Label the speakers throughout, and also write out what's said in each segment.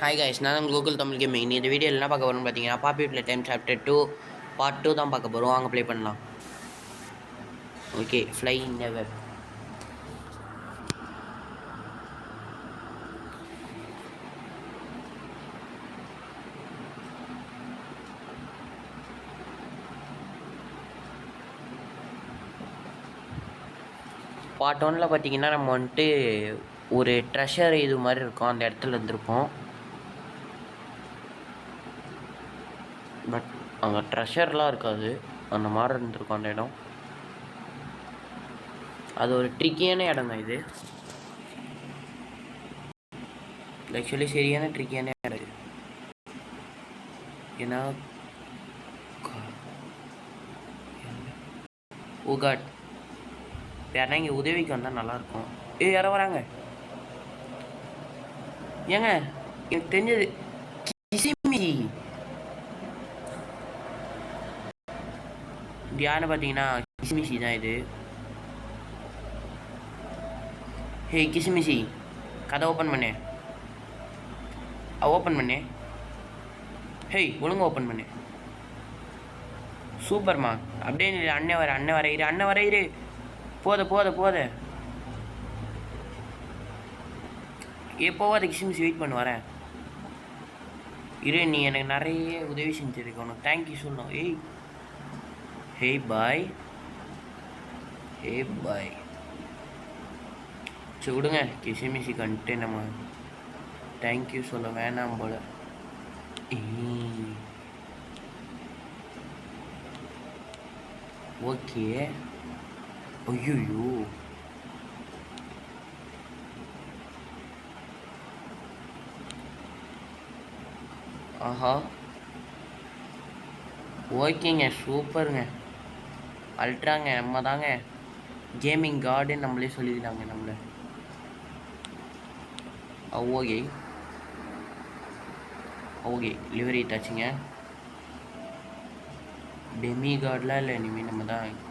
Speaker 1: Hi guys, நான் Google Tamil gaming. இந்த video என்ன பார்க்க போகிறோம்னு பார்த்தீங்கன்னா, பாப்பி ப்ளே டைம் சாப்டர் 2 பார்ட் 2 தான் பார்க்க போகிறோம். வாங்க ப்ளே பண்ணலாம். ஓகே, ஃப்ளை இன் த வெப். பார்ட் 1ல் பார்த்தீங்கன்னா நம்ம வந்துட்டு ஒரு ட்ரெஷர் இது மாதிரி இருக்கும், அந்த இடத்துல இருந்திருப்போம். பட் அங்கே ட்ரெஷர்லாம் இருக்காது, அந்த மாதிரி இருந்திருக்கும் அந்த இடம். அது ஒரு ட்ரிக்கியான இடம் தான் இது. ஆக்சுவலி சரியான ட்ரிக்கியான இடம் இது. ஏன்னா ஓ காட், யாரா இங்கே உதவிக்கு வந்தால் நல்லாயிருக்கும். யாரோ வராங்க. ஏங்க எனக்கு தெரிஞ்சது கிசிமிசி. யாருன்னு பார்த்தீங்கன்னா கிசிமிசி தான் இது. ஹே கிசிமிசி, கதை ஓப்பன் பண்ணு. ஓப்பன் பண்ணு. ஹேய், ஒழுங்கு ஓப்பன் பண்ணு. சூப்பர்மா. அப்படியே அண்ணன் வர இரு, அண்ணன் வர இரு. போத எப்போவாது கிசிமிசி வெயிட் பண்ணு, வரேன் இரு. நீ எனக்கு நிறைய உதவி செஞ்சுருக்க, உனக்கு தேங்க்யூ சொல்லணும். ஹேய் பாய். சரி விடுங்க, கிசிமிசி கண்டுட்டு நம்ம தேங்க்யூ சொல்ல வேணாம் போல. ஓகே. ஐயோ, ஆஹா, ஓகேங்க, சூப்பருங்க, அல்ட்ராங்க. நம்ம தாங்க கேமிங் கார்டுன்னு நம்மளே சொல்லிடலாங்க நம்மளை. ஓகே லிவரி தாச்சுங்க. டெமி கார்டெலாம் இல்லை, இனிமேல் நம்ம தான்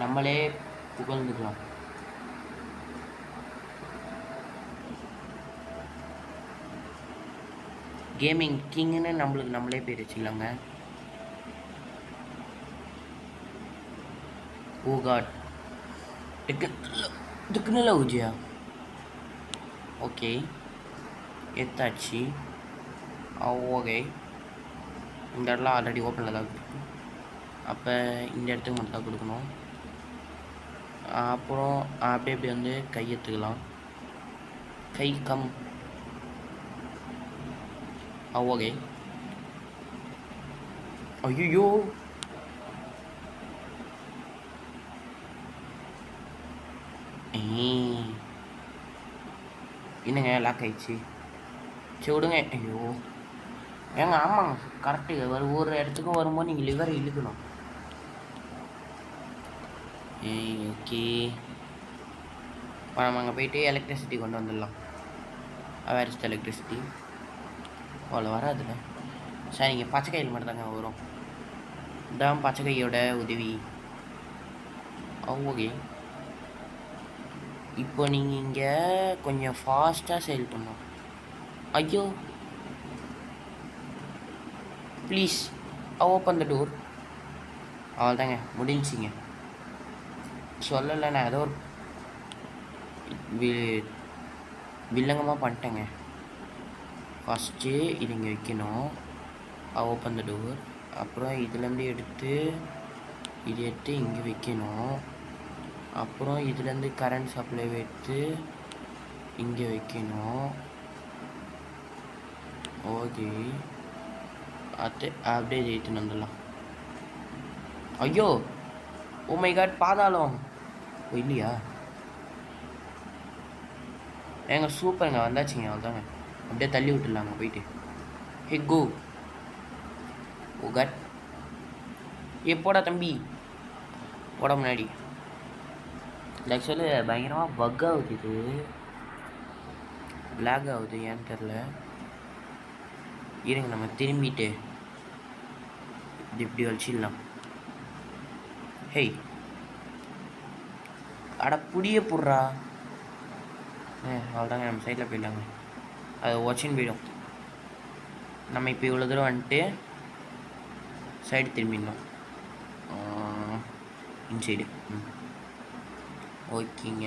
Speaker 1: நம்மளே புகழ்ந்துக்கலாம். கேமிங் கிங்குன்னு நம்மளே பேர் வச்சுக்கலாங்க. ஓ காட், இதுக்குன்னு ஊஜியா. ஓகே எத்தாச்சு. ஓகே, இந்த இடத்துல ஆல்ரெடி ஓப்பனில் தான் இருக்குது. அப்போ இந்த இடத்துக்கு மட்டும் தான் கொடுக்கணும். அப்புறம் அப்படியே வந்து கை எடுத்துக்கலாம். கை கம். ஓகே. ஐயோ, என்னங்க லாக் ஆயிடுச்சு. சரி விடுங்க. ஐயோ ஏங்க, ஆமாங்க கரெக்டு. ஒரு இடத்துக்கும் வரும்போது நீங்கள் லிவரை இழுக்கணும். ஓகே, இப்போ நம்ம அங்கே போயிட்டு எலக்ட்ரிசிட்டி கொண்டு வந்துடலாம். வேர் எலக்ட்ரிசிட்டி அவ்வளோ வராதுல்ல. சார், நீங்கள் பச்சை கையில் மட்டும் தாங்க வரும். இதான் பச்சை கையோட உதவி. ஓகே, இப்போ நீங்கள் இங்கே கொஞ்சம் ஃபாஸ்ட்டாக செயல் பண்ணணும். ஐயோ ப்ளீஸ் ஓப்பன் த டோர். அவ்வளோதாங்க, முடிஞ்சிங்க. சொல்லலை, நான் ஏதோ ஒரு வில்லங்கமாக பண்ணிட்டேங்க. ஃபஸ்ட்டு இது இங்கே வைக்கணும். Open the door. அப்புறம் இதுலேருந்து எடுத்து இங்கே வைக்கணும். அப்புறம் இதுலேருந்து கரண்ட் சப்ளை எடுத்து இங்கே வைக்கணும். ஓகே, அப்படியே ஜெயித்துன்னு வந்துடலாம். ஐயோ, ஓ மை காட், பாதாளம் இல்லையா? ஏங்க சூப்பருங்க, வந்தாச்சுங்க. அவ்வளோதாங்க, அப்படியே தள்ளி விட்டுடலாங்க போயிட்டு. ஹே கோ. ஓ காட், போடா தம்பி, போட முன்னாடி. ஆக்சுவலி பயங்கரமாக பக் ஆகுது, இது லேக் ஆகுது, ஏன்னு தெரில. இருங்க, நம்ம திரும்பிட்டு இது இப்படி வச்சிடலாம். ஹேய், அட புடிய போடுறா. அவ்வளோதாங்க, நம்ம சைடில் போயிடலாங்க. அது உடச்சின்னு போயிடும். நம்ம இப்போ இவ்வளோ தூரம் வந்துட்டு சைடு திரும்பிடணும். இன்சைடு. ஓகேங்க.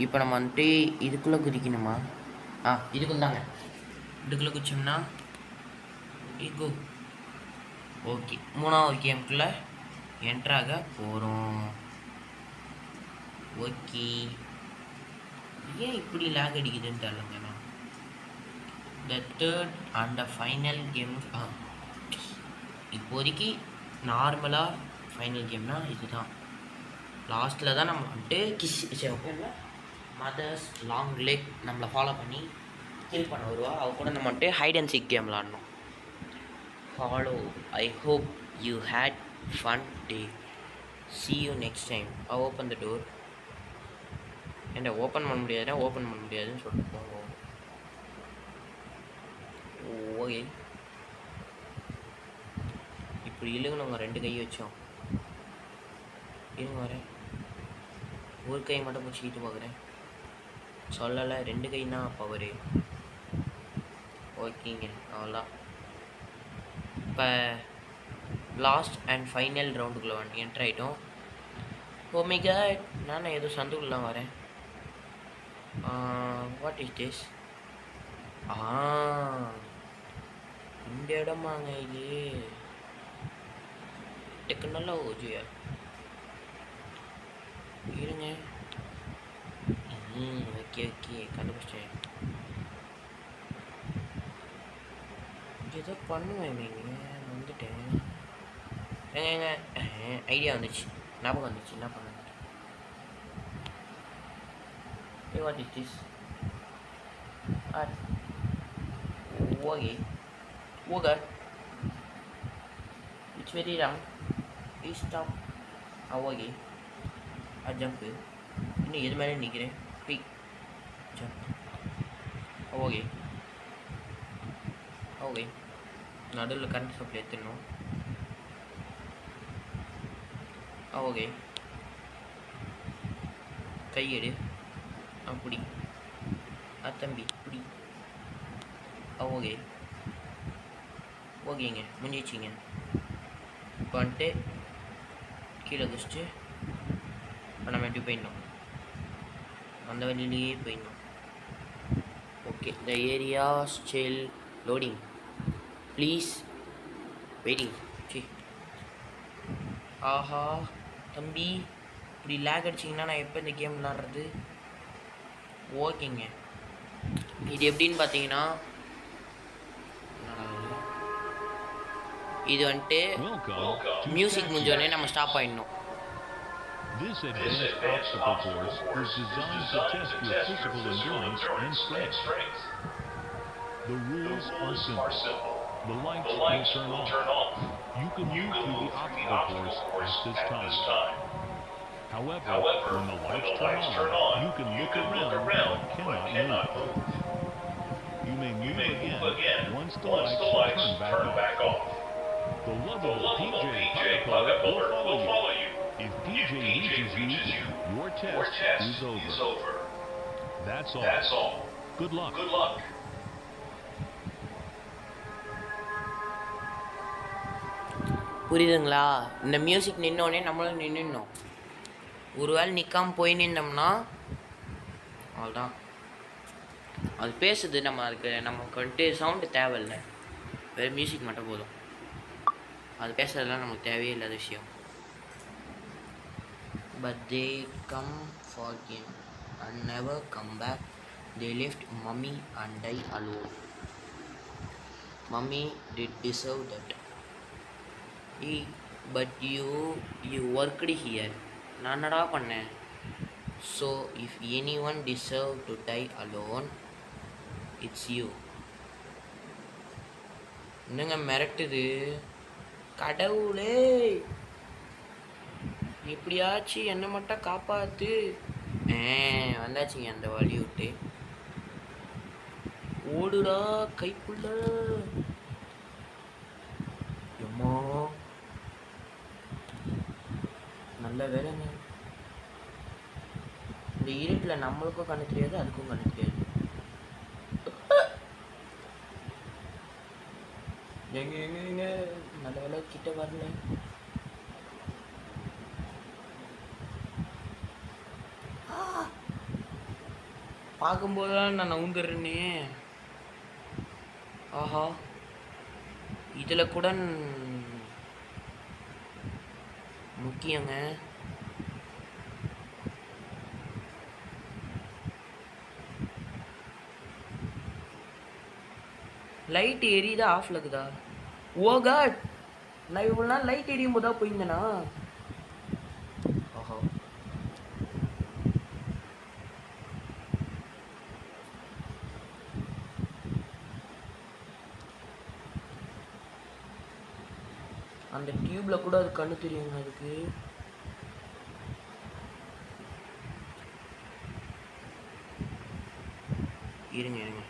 Speaker 1: இப்போ நம்ம வந்துட்டு இதுக்குள்ளே குதிக்கணுமா? இதுக்குந்தாங்க. இதுக்குள்ளே குதிச்சோம்னா இகோ. ஓகே, 3வது கேமுக்குள்ளே என்ட்ராக போகிறோம். ஓகே, ஏன் இப்படி லேக் அடிக்குதுன்னு தெரியலங்க. The third and the final game. இப்போதைக்கு நார்மலாக ஃபைனல் கேம்னா இதுதான். லாஸ்ட்டில் தான் நம்ம வந்துட்டு மதர்ஸ் லாங் லெக் நம்மளை ஃபாலோ பண்ணி கில் பண்ண வருவா. அவ கூட நம்ம வந்துட்டு ஹைட் அண்ட் சீக் கேம் விளாடணும். Follow. I hope you had fun day. see you next time. Open the door. என்ன ஓப்பன் பண்ண முடியாதுன்னா ஓப்பன் பண்ண முடியாதுன்னு சொல்லிட்டு போவோம். ஓகே, இப்படி இழுங்கணுங்க 2 கை வச்சோம். இருங்க வரேன். ஒரு கை மட்டும் பிடிச்சிக்கிட்டு பார்க்குறேன். சொல்லலை, 2 கைன்னா பவரு. ஓகேங்க, அவ்வளோதான். இப்போ லாஸ்ட் அண்ட் ஃபைனல் ரவுண்டுக்குள்ளே என்ட்ரு ஆகிட்டோம். ஓமேகா, நான் ஏதோ சந்துக்குள்ளலாம் வரேன். What is this? இந்த இடமாங்க இது. டெக்னாலஜி இருங்க. ஓகே ஓகே, கண்டுபிடிச்சேன். ஏதோ பண்ணுவேன் வந்துட்டேன். ஏங்க ஐடியா வந்துச்சு, ஞாபகம் வந்துச்சு. என்ன பண்ண? What is this? Okay okay, it's very wrong. Please stop. Okay, jump. இன்னும் எது மேலே நிற்கிறேன். Big jump. ஓகே ஓகே, நடுவில் கரண்ட் சப்ளை எடுத்துடணும். ஓகே, கையெடு. அப்படி தம்பி இப்படி. ஓகே ஓகேங்க, முடிஞ்சிச்சிங்க. இப்போ வந்துட்டு கீழே குதிச்சுட்டு இப்போ நம்ம எப்படி போயிடணும்? அந்த வழியிலேயே போயிடணும். Okay, the area still loading, please waiting. ஆஹா தம்பி, இப்படி லேக் அடிச்சிங்கன்னா நான் எப்போ இந்த கேம் விளாட்றது? ஓகேங்க, இது எப்படின்னு பார்த்தீங்கன்னா, இது வந்துட்டு மியூசிக் முடிஞ்சோடனே நம்ம stop ஆகிடணும்.
Speaker 2: This advanced obstacle course is designed to test your physical endurance and strength. The rules are simple. The lights will turn off. You can move through the obstacle course at this time. However, when the lights turn on, you can look around but cannot move. You may move again once the lights turn back off. The lovable PJ Pucker will follow you. If PJ reaches you, your test is over. That's all. Good luck.
Speaker 1: புரியுதுங்களா? இந்த music நின்னோடனே நம்மளும் நின்றுடணும். ஒருவேளை நிற்காமல் போய் நின்னோம்னா அவ்வளோதான். அது பேசுது, நமக்கு வந்துட்டு சவுண்டு தேவையில்லை, வேறு மியூசிக் மட்டும் போதும். அது பேசுறதுலாம் நமக்கு தேவையே இல்லாத விஷயம். But they come for game and never come back. They left Mummy and I alone. Mummy did deserve that. But you worked here. நான் என்னடா பண்ணேன்? So if anyone deserve to die alone, it's you. என்னங்க மிரட்டுது? கடவுளே, எப்படியாச்சும் என்னை மட்டும் காப்பாற்று. வந்தாச்சுங்க அந்த வழி விட்டு. ஓடுடா கைப்புள்ள. எம்மா நல்ல வேலைங்க. இந்த இருட்டில் நம்மளுக்கும் கண்ணு தெரியாது, அதுக்கும் கண்ணு தெரியாது. எங்க நல்ல வேலை கிட்ட வரல. பார்க்கும்போதுதான் நான் நவுந்துடுறேனே. ஆஹா, இதில் கூட முக்கியங்க. லைட் எரியுதா ஆஃப்ல இருக்குதா? ஓ காட், நான் இவ்வளோ நாள் லைட் எரியும் போதா போயிருந்தேனா? ஆஹா, அந்த டியூப்ல கூட அது கண்ணு தெரியுங்க அதுக்கு. இருங்க இருங்க,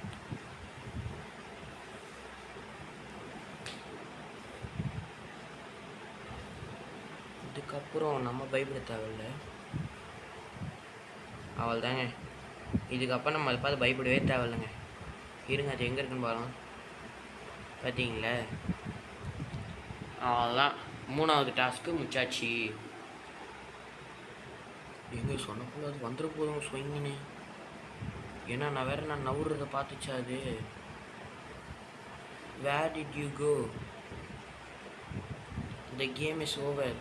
Speaker 1: இதுக்கப்புறம் நம்ம பயப்பட தேவையில்லை. அவள் தாங்க, இதுக்கப்புறம் நம்ம அதை பார்த்து பயப்படவே தேவையில்லைங்க. இருங்க, அது எங்கே இருக்குன்னு பாருங்க. பார்த்தீங்களா, அவ்வளோதான், 3வது டாஸ்க்கு முடிச்சாச்சு. எங்கே சொன்ன போல அது வந்துட போதும் ஸ்விங்கின்னு. ஏன்னா நான் நவுறதை பார்த்துச்சா அது. Where did you go? The game is over.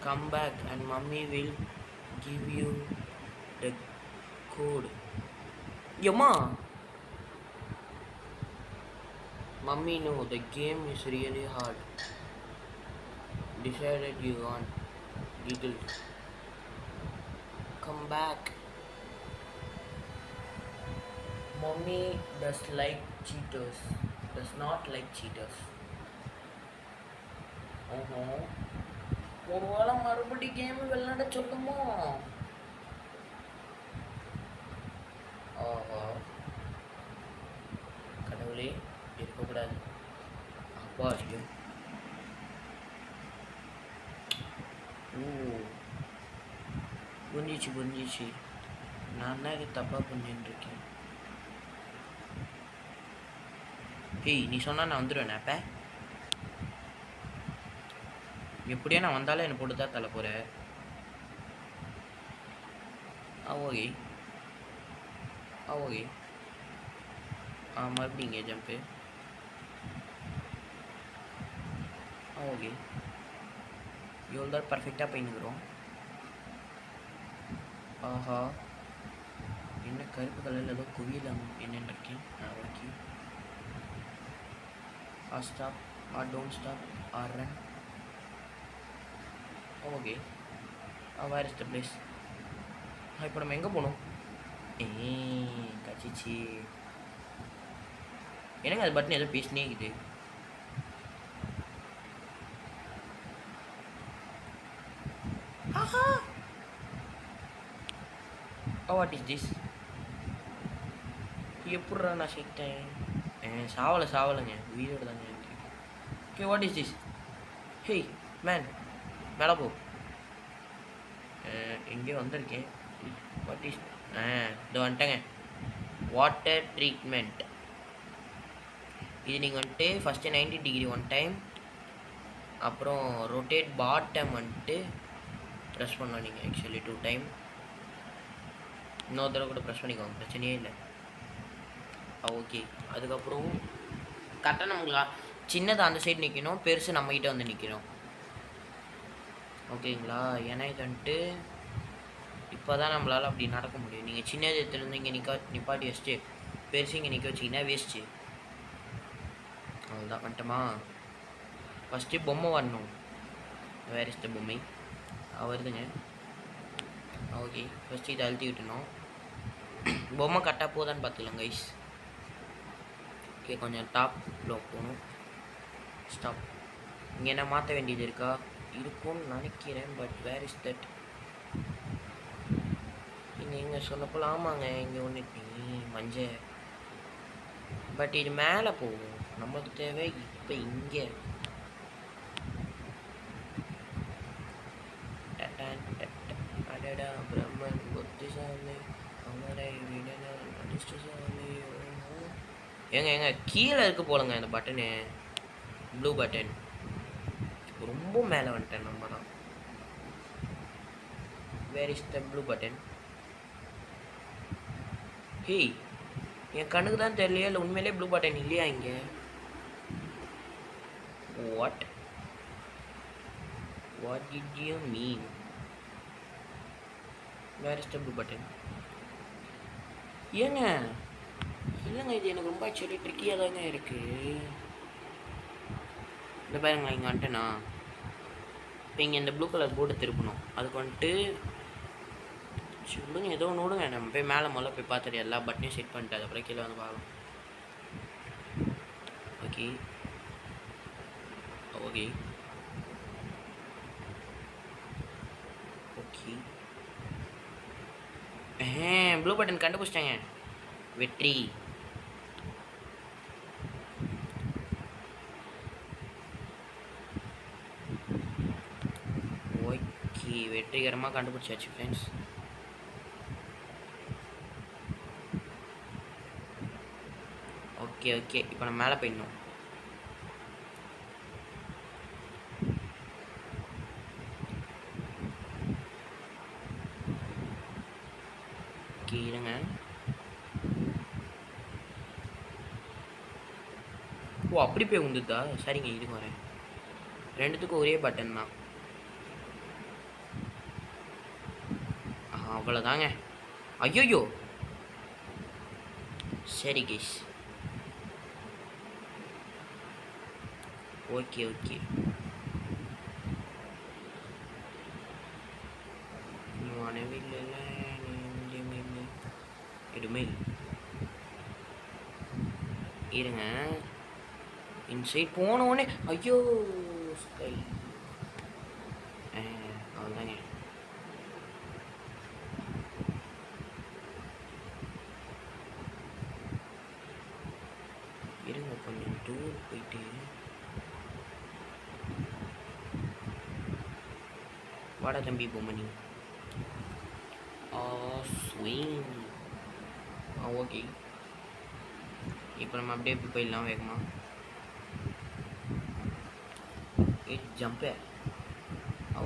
Speaker 1: Come back and mommy will give you the code. Yama, mommy, no, the game is really hard. Decided you want giggle. Come back. Mommy does like Cheetos. Does not like Cheetos. ஒரு வேளை மறுபடி game விளையாட சொல்லுமோ? ஆஹா, கடவுளே, இருக்கக்கூடாது. அப்பா, ஐயோ, புரிஞ்சிச்சு. நான் தான் இது தப்பாக புரிஞ்சுட்டு இருக்கேன். ஏய், நீ சொன்னா நான் வந்துடுவேன். அப்போ எப்படியா நான் வந்தாலும் என்னை போட்டு தான் தள்ள போகிற. ஓகே ஓகே, மறுபடியும் இங்கே ஜம்ப்பு. ஓகே, இவ்வளோ தான் பர்ஃபெக்டாக போயின்னுக்குறோம். ஆஹா, என்ன கருப்பு கலரில் ஏதோ குவியல் என்னென்னு இருக்கேன். Okay, stop or don't stop or run. Okay, where is the place? இப்போ நம்ம எங்கே போகணும்? கச்சிச்சு. என்னங்க அது பட்டன் ஏதோ பேசினே இருக்குது. ஆஹா, வாட் இஸ் திஸ்? எப்பட்றா நான் செத்தேன்? சாவலைங்க, உயிரோடு தாங்க இருக்கேன். Okay, what is this? Hey man, மேலே போ. எங்கேயோ வந்திருக்கேன். What is? இது வந்துட்டேங்க, வாட்டர் ட்ரீட்மெண்ட். இது நீங்கள் வந்துட்டு ஃபஸ்ட்டு 90 டிகிரி ஒன் டைம், அப்புறம் ரொட்டேட் பாட்டம் வந்துட்டு ப்ரெஸ் பண்ணோம் நீங்கள். Actually 2 time. இன்னொரு தடவை கூட ப்ரெஸ் பண்ணிக்கோங்க, பிரச்சனையே இல்லை. ஓகே, அதுக்கப்புறம் கரெக்டாக நம்மளா சின்னதாக அந்த சைடு நிற்கணும், பெருசு நம்மகிட்ட வந்து நிற்கணும். ஓகேங்களா? ஏன்னா இது வந்துட்டு இப்போ தான் நம்மளால் அப்படி நடக்க முடியும். நீங்கள் சின்னது எடுத்துருந்து இங்கே நிப்பாட்டி வச்சுட்டு பெருசு இங்கே நிற்க வச்சிங்கன்னா வேஸ்ட்டு. அவ்வளோதான், வந்துட்டோமா? ஃபஸ்ட்டு பொம்மை வரணும். வேறு இஷ்ட பொம்மை வருதுங்க. ஓகே, ஃபஸ்ட்டு இதை அழுத்தி விட்டணும். பொம்மை கரெக்டாக போதான்னு பார்த்துக்கலாம் கைஸ். ஓகே, கொஞ்சம் டாப் ப்ளாக் போகணும். ஸ்டாப். இங்கே என்ன மாற்ற வேண்டியது இருக்கா? இருக்கும்னு நினைக்கிறேன், பட் வேர் இஸ் தட்? இங்கே இங்கே சொன்னப்போல் ஆமாங்க, இங்கே ஒன்று மஞ்சள், பட் இது மேலே போகும். நமக்கு தேவை இப்போ இங்கே. அடடா பிரம்மன் புத்திசாலி அவரை விடன அதிர்ஷ்டசாலி. ஏங்க கீழே இருக்கு போலங்க இந்த பட்டனு. Blue button. ரொம்ப மேலே வந்துட்டேன் நம்ம தான். Where is the blue button? ஹேய், என் கண்ணுக்கு தான் தெரியலையா இல்லை உண்மையிலே ப்ளூ பட்டன் இல்லையா இங்கே? What did you mean? Where is the blue button? ஏங்க இல்லைங்க, இது எனக்கு ரொம்ப ஆக்சுவலி ட்ரிக்கியாக தாங்க இருக்குது. இந்த பாருங்களா, இங்கே வந்துட்டேண்ணா. இப்போ இங்கே இந்த ப்ளூ கலர் போர்டு திருப்பணும். அதுக்கு வந்துட்டு விடுங்க, ஏதோ ஒன்று விடுங்க. நம்ம போய் மேலே முதல்ல போய் பார்த்துட்டு எல்லா பட்டனையும் செட் பண்ணிட்டு அதுக்கப்புறம் கீழே வந்து பார்க்கலாம். Okay okay okay. Blue button கண்டுபிடிச்சிட்டாங்க. வெற்றி. ஓகே, வெற்றிகரமாக கண்டுபிடிச்சாச்சு ஃப்ரெண்ட்ஸ். ஓகே ஓகே, இப்போ நம்ம மேலே போயிடணும். ஓகே இருங்க. ஓ அப்படி போய் உந்துதா? சரிங்க, இதுக்கு வரேன். ரெண்டுத்துக்கும் ஒரே பட்டன் தான். அவ்வளோதாங்க. ஐயோயோ, சரி கேஷ். Okay okay. எதுவுமே இருங்க. இன்சைட் போன உடனே ஐயோ ஸ்கை. அவ்வளோதாங்க. இருங்க, கொஞ்சம் தூர் போயிட்டு வாடா தம்பி பொம்மணி. ஸ்விங். ஓகே, இப்போ நம்ம அப்படியே இப்படி போயிடலாம் வேகமாக. ஜம்பு.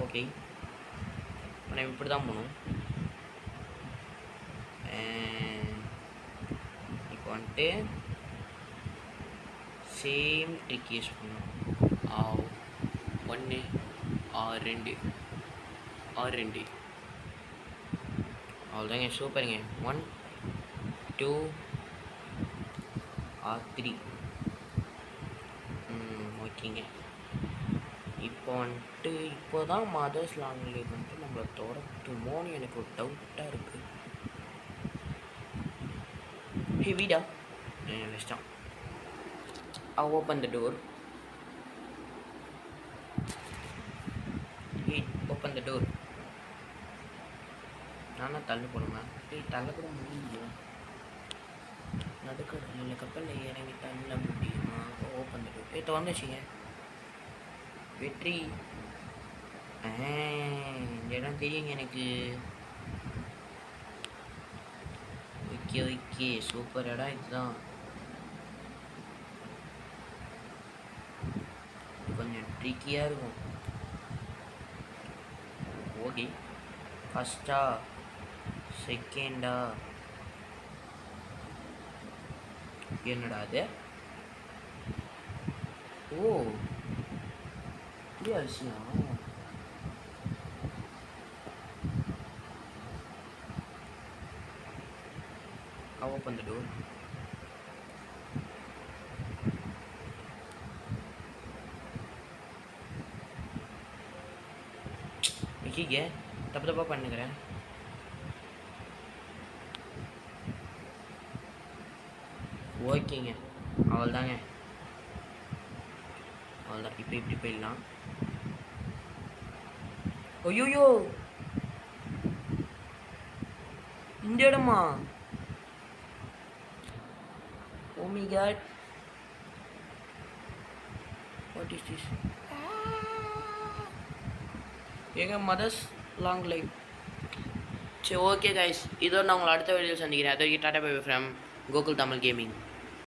Speaker 1: ஓகே, இப்போ நம்ம இப்படி தான் போகணும். இப்போ வந்துட்டு சேம் ட்ரிக் யூஸ் பண்ணணும். 1 ஆர் 2 அவ்வளோதாங்க. சூப்பருங்க. 1 2 ஆர் 3. ஓகேங்க. இப்போ வந்துட்டு இப்போ தான் மதர்ஸ் லாங்குவேஜ் வந்துட்டு நம்மளை துரத்துமோன்னு எனக்கு ஒரு டவுட்டாக இருக்குது. ஹெவிடா வெஸ்டான். Open the door. Open the door. நானா தள்ளு போடுமா? தள்ள கூட முடியுமா? நடுக்கடலில் கப்பலில் இறங்கி தள்ள முடியுமா? Open the door. இப்போ வந்துச்சுங்க. வெற்றி. இந்த இடம் தெரியுங்க எனக்கு. ஓகே ஓகே, சூப்பர் இடம் இதுதான். கொஞ்சம் ட்ரிக்கியாக இருக்கும். ஓகே, ஃபஸ்ட்டா செகண்டா? என்னடா அது? ஓ இப்படியா விஷயம்? Open the door. ஓகே, தப்பாக பண்ணுகிறேன். ஓகேங்க, அவ்வளோதாங்க. அவ்வளோதான். இப்போ இப்படி போயிடலாம். ஐயோயோ, இந்த இடமா? Oh my god, what is this? எங்க மதர்ஸ் லாங் லைஃப். சரி ஓகே கைஸ், இதோட நான் உங்களை அடுத்த வீடியோ சந்திக்கிறேன். அது வரைக்கும் tata bye bye from Gokul Tamil gaming.